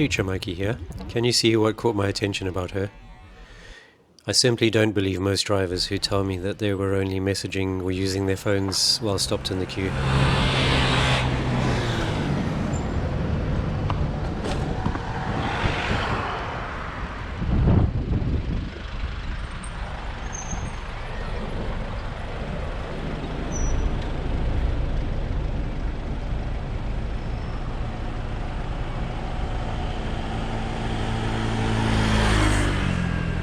Future Mikey here. Can you see what caught my attention about her? I simply don't believe most drivers who tell me that they were only messaging or using their phones while stopped in the queue.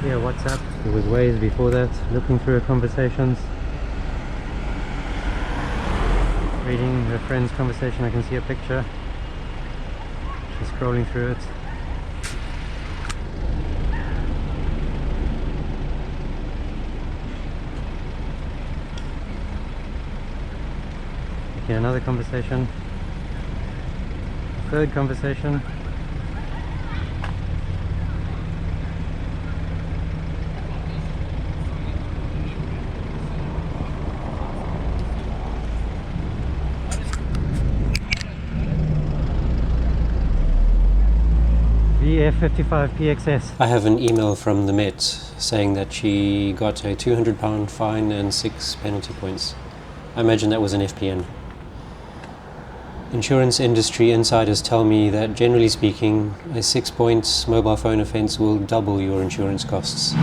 Yeah, WhatsApp. It was ways before that, looking through her conversations, reading her friend's conversation. I can see a picture. She's scrolling through it. Okay, another conversation. Third conversation. VF55PXS. I have an email from the Met saying that she got a £200 fine and 6 penalty points. I imagine that was an FPN. Insurance industry insiders tell me that generally speaking, a 6-point mobile phone offence will double your insurance costs.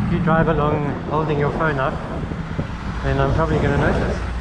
If you drive along holding your phone up, then I'm probably going to notice.